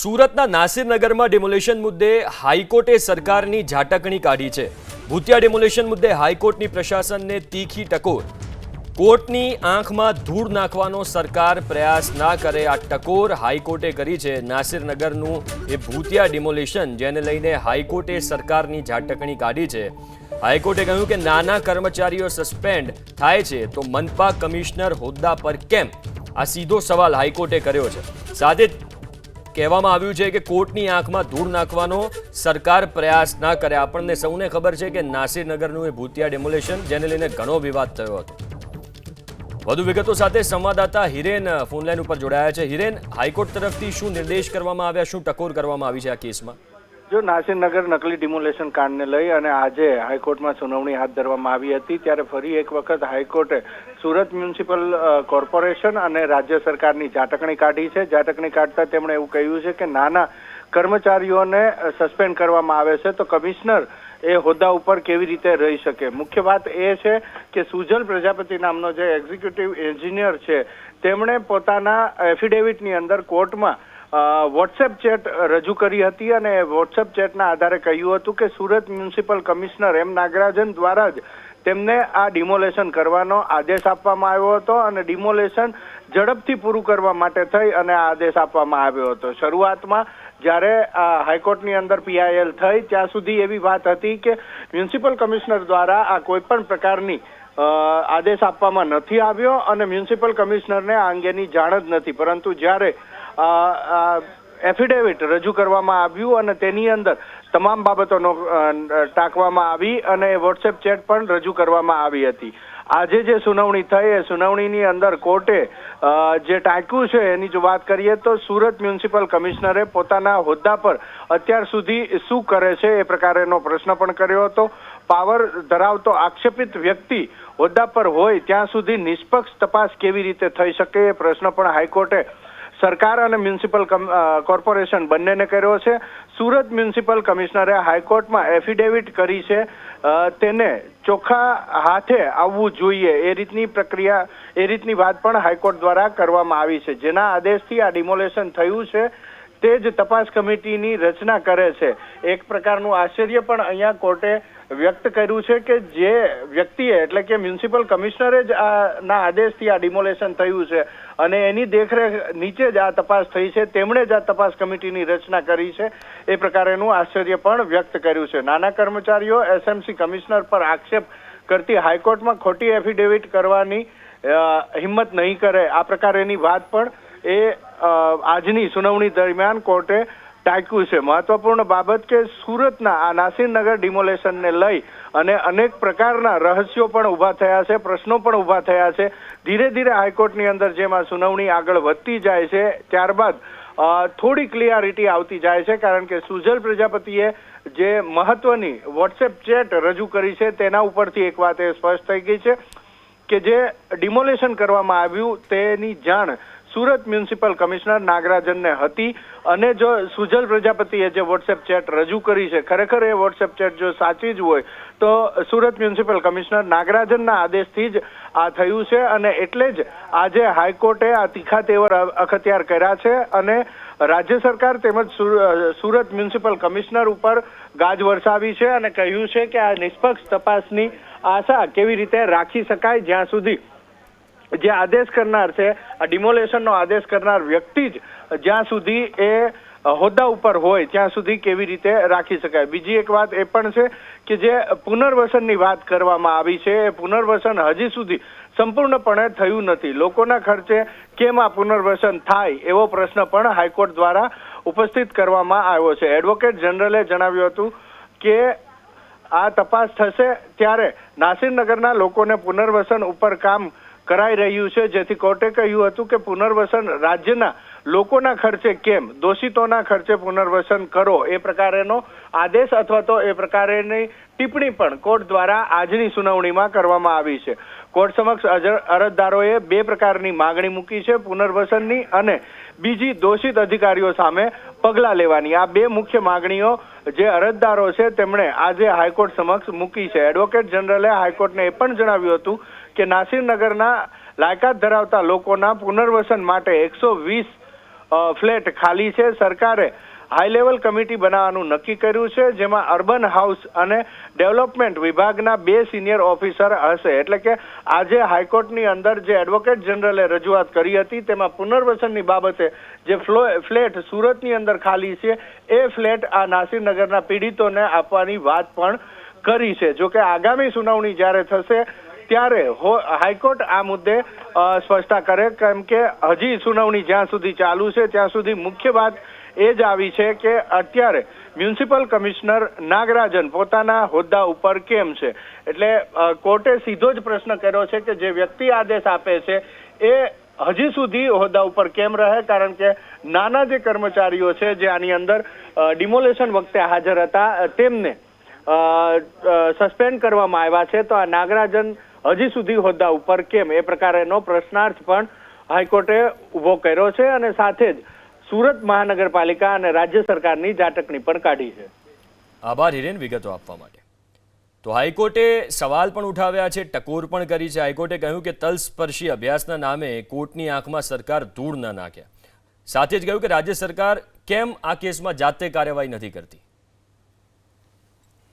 સુરતના નાસિરનગરમાં ડેમોલેશન મુદ્દે હાઈકોર્ટે સરકારની ઝાટકણી કાઢી છે। ભૂતિયા ડેમોલેશન મુદ્દે હાઈકોર્ટની પ્રશાસનને તીખી ટકોર। કોર્ટની આંખમાં ધૂળ નાખવાનો સરકાર પ્રયાસ ના કરે આ ટકોર હાઈકોર્ટે કરી છે। નાસિરનગરનું એ ભૂતિયા ડેમોલેશન જેને લઈને હાઈકોર્ટે સરકારની ઝાટકણી કાઢી છે। હાઈકોર્ટે કહ્યું કે નાના કર્મચારીઓ સસ્પેન્ડ થાય છે તો મનપા કમિશનર હોદ્દા પર કેમ? આ સીધો સવાલ હાઈકોર્ટે કર્યો છે। સાથે કહેવામાં આવ્યું છે કે કોર્ટની આંખમાં ધૂળ નાખવાનો સરકાર પ્રયાસ ના કરે। આપણને સૌને ખબર છે કે નાસિરનગરનું એ ભૂતિયા ડેમોલેશન જેને લઈને ઘણો વિવાદ થયો હતો। વધુ વિગતો સાથે સંવાદદાતા હિરેન ફોનલાઈન ઉપર જોડાયા છે। હિરેન, હાઈકોર્ટ તરફથી શું નિર્દેશ કરવામાં આવ્યા, શું ટકોર કરવામાં આવી છે આ કેસમાં? જો નાસિરનગર નકલી ડિમોલેશન કાંડને લઈ અને આજે હાઈકોર્ટમાં સુનાવણી હાથ ધરવામાં આવી હતી, ત્યારે ફરી એક વખત હાઈકોર્ટે સુરત મ્યુનિસિપલ કોર્પોરેશન અને રાજ્ય સરકારની ઝાટકણી કાઢી છે। ઝાટકણી કાઢતા તેમણે એવું કહ્યું છે કે નાના કર્મચારીઓને સસ્પેન્ડ કરવામાં આવે છે તો કમિશનર એ હોદ્દા ઉપર કેવી રીતે રહી શકે। મુખ્ય વાત એ છે કે સુજલ પ્રજાપતિ નામનો જે એક્ઝિક્યુટિવ એન્જિનિયર છે તેમણે પોતાના એફિડેવિટની અંદર કોર્ટમાં વોટ્સએપ ચેટ રજૂ કરી હતી અને વોટ્સએપ ચેટના આધારે કહ્યું હતું કે Surat municipal commissioner M Nagarajan દ્વારા જ તેમને આ ડિમોલેશન કરવાનો આદેશ આપવામાં આવ્યો હતો અને ડિમોલેશન ઝડપથી પૂરું કરવા માટે થઈ અને આ આદેશ આપવામાં આવ્યો હતો। શરૂઆતમાં જ્યારે હાઈકોર્ટની અંદર પીઆઈએલ થઈ ત્યાં સુધી એવી વાત હતી કે મ્યુનિસિપલ કમિશનર દ્વારા આ કોઈ પણ પ્રકારની આદેશ આપવામાં નથી આવ્યો અને મ્યુનિસિપલ કમિશનરને આ અંગેની જાણ જ નથી, પરંતુ જ્યારે એફિડેવિટ રજૂ કરવામાં આવ્યું અને તેની અંદર તમામ બાબતોનો ટાંકવામાં આવી અને વોટ્સએપ ચેટ પણ રજૂ કરવામાં આવી હતી। આજે જે સુનાવણી થઈ એ સુનાવણીની અંદર કોર્ટે જે ટાંક્યું છે એની જો વાત કરીએ તો સુરત મ્યુનિસિપલ કમિશનરે પોતાના હોદ્દા પર અત્યાર સુધી શું કરે છે એ પ્રકારેનો પ્રશ્ન પણ કર્યો હતો। પાવર ધરાવતો આક્ષેપિત વ્યક્તિ હોદ્દા પર હોય ત્યાં સુધી નિષ્પક્ષ તપાસ કેવી રીતે થઈ શકે એ પ્રશ્ન પણ હાઈકોર્ટે સરકાર અને મ્યુનિસિપલ કોર્પોરેશન બંનેને કર્યો છે। સુરત મ્યુનિસિપલ કમિશનરે હાઈકોર્ટમાં એફિડેવિટ કરી છે તેને ચોખ્ખા હાથે આવવું જોઈએ એ રીતની પ્રક્રિયા, એ રીતની વાત પણ હાઈકોર્ટ દ્વારા કરવામાં આવી છે, જેના આદેશથી આ ડિમોલેશન થયું છે તે જ તપાસ કમિટીની રચના કરે છે। એક પ્રકારનું આશ્ચર્ય પણ અહીંયા કોર્ટે વ્યક્ત કર્યું છે કે જે વ્યક્તિએ એટલે કે મ્યુનિસિપલ કમિશનરે જ ના આદેશથી આ ડિમોલેશન થયું છે અને એની દેખરેખ નીચે જ આ તપાસ થઈ છે, તેમણે જ આ તપાસ કમિટીની રચના કરી છે એ પ્રકારેનું આશ્ચર્ય પણ વ્યક્ત કર્યું છે। નાના કર્મચારીઓ એસએમસી કમિશનર પર આક્ષેપ કરતી હાઈકોર્ટમાં ખોટી એફિડેવિટ કરવાની હિંમત નહીં કરે આ પ્રકારેની વાત પણ એ આજની સુનાવણી દરમિયાન કોર્ટે ટાંક્યું છે। મહત્વપૂર્ણ બાબત કે સુરતના આ નાસિરનગર ડિમોલેશનને લઈ અને અનેક પ્રકારના રહસ્યો પણ ઊભા થયા છે, પ્રશ્નો પણ ઊભા થયા છે। ધીરે ધીરે હાઈકોર્ટની અંદર જેમ આ સુનાવણી આગળ વધતી જાય છે ત્યારબાદ થોડી ક્લિયરિટી આવતી જાય છે, કારણ કે સુજલ પ્રજાપતિએ જે મહત્વની વોટ્સએપ ચેટ રજૂ કરી છે તેના ઉપરથી એક વાત એ સ્પષ્ટ થઈ ગઈ છે કે જે ડિમોલેશન કરવામાં આવ્યું તેની જાણ સુરત મ્યુનિસિપલ કમિશનર નાગરાજનને હતી અને જો સુજલ પ્રજાપતિએ જે વોટ્સએપ ચેટ રજૂ કરી છે ખરેખર એ વોટ્સએપ ચેટ જો સાચી જ હોય તો સુરત મ્યુનિસિપલ કમિશનર નાગરાજનના આદેશથી જ આ થયું છે અને એટલે જ આજે હાઈકોર્ટે આ તીખા તેવર અખત્યાર કર્યા છે અને રાજ્ય સરકાર તેમજ સુરત મ્યુનિસિપલ કમિશનર ઉપર ગાજ વરસાવી છે અને કહ્યું છે કે આ નિષ્પક્ષ તપાસની આશા કેવી રીતે રાખી શકાય, જ્યાં સુધી જે આદેશ કરનાર છે આ ડિમોલેશનનો આદેશ કરનાર વ્યક્તિ જ જ્યાં સુધી એ હોદ્દા ઉપર હોય ત્યાં સુધી કેવી રીતે રાખી શકાય। બીજી એક વાત એ પણ છે કે જે પુનર્વસનની વાત કરવામાં આવી છે એ પુનર્વસન હજી સુધી સંપૂર્ણપણે થયું નથી। લોકોના ખર્ચે કેમ આ પુનર્વસન થાય એવો પ્રશ્ન પણ હાઈકોર્ટ દ્વારા ઉપસ્થિત કરવામાં આવ્યો છે। એડવોકેટ જનરલે જણાવ્યું હતું કે આ તપાસ થશે ત્યારે નાસિરનગરના લોકોને પુનર્વસન ઉપર કામ કરાઈ રહ્યું છે, જેથી કોર્ટે કહ્યું હતું કે પુનર્વસન રાજ્યના લોકોના ખર્ચે કેમ, દોષિતોના ખર્ચે પુનર્વસન કરો એ પ્રકારેનો આદેશ અથવા તો એ પ્રકારેની ટિપ્પણી પણ કોર્ટ દ્વારા આજની સુનાવણીમાં કરવામાં આવી છે। કોર્ટ સમક્ષ અરજદારોએ બે પ્રકારની માગણી મૂકી છે, પુનર્વસનની અને બીજી દોષિત અધિકારીઓ સામે પગલાં લેવાની। આ બે મુખ્ય માગણીઓ જે અરજદારો છે તેમણે આજે હાઈકોર્ટ સમક્ષ મૂકી છે। એડવોકેટ જનરલે હાઈકોર્ટને એ પણ જણાવ્યું હતું કે નાસિરનગરના લાયકાત ધરાવતા લોકોના પુનર્વસન માટે 120 ફ્લેટ ખાલી છે. સરકારે હાઈ લેવલ કમિટી બનાવવાનું નક્કી કર્યું છે, જેમાં અર્બન હાઉસ અને ડેવલપમેન્ટ વિભાગના 2 સિનિયર ઓફિસર હશે. એટલે કે આજે હાઈકોર્ટની અંદર જે એડવોકેટ જનરલે રજૂઆત કરી હતી તેમાં પુનર્વસનની બાબતે જે ફ્લેટ સુરતની અંદર ખાલી છે એ ફ્લેટ આ નાસિરનગરના પીડિતોને આપવાની વાત પણ કરી છે. જોકે આગામી સુનાવણી જ્યારે થશે ત્યારે હાઈકોર્ટ આ મુદ્દે સ્પષ્ટતા કરે, કેમ કે હજી સુનાવણી જ્યાં સુધી ચાલુ છે ત્યાં સુધી મુખ્ય વાત એ જ આવી છે કે અત્યારે મ્યુનિસિપલ કમિશનર નાગરાજન પોતાના હોદ્દા ઉપર કેમ છે. એટલે કોર્ટે સીધો જ પ્રશ્ન કર્યો છે કે જે વ્યક્તિ આદેશ આપે છે એ હજી સુધી હોદ્દા ઉપર કેમ રહે, કારણ કે નાના જે કર્મચારીઓ છે જે આની અંદર ડિમોલેશન વખતે હાજર હતા તેમને સસ્પેન્ડ કરવામાં આવ્યા છે, તો આ નાગરાજન હજી સુધી હોદ્દા ઉપર કેમ, એ પ્રકારેનો પ્રશ્નાર્થ પણ હાઈકોર્ટે ઉભો કર્યો છે અને સાથે જ સુરત મહાનગરપાલિકા અને રાજ્ય સરકારની ઝાટકણી પણ કાઢી છે. આભાર હિરેન વિગતો આપવા માટે. તો હાઈકોર્ટે સવાલ પણ ઉઠાવ્યા છે, ટકોર પણ કરી છે. હાઈકોર્ટે કહ્યું કે તલસ્પર્શી અભ્યાસના નામે કોર્ટની આંખમાં સરકાર ધૂળ ન નાખે. સાથે જ કહ્યું કે રાજ્ય સરકાર કેમ આ કેસમાં જાતે કાર્યવાહી નથી કરતી.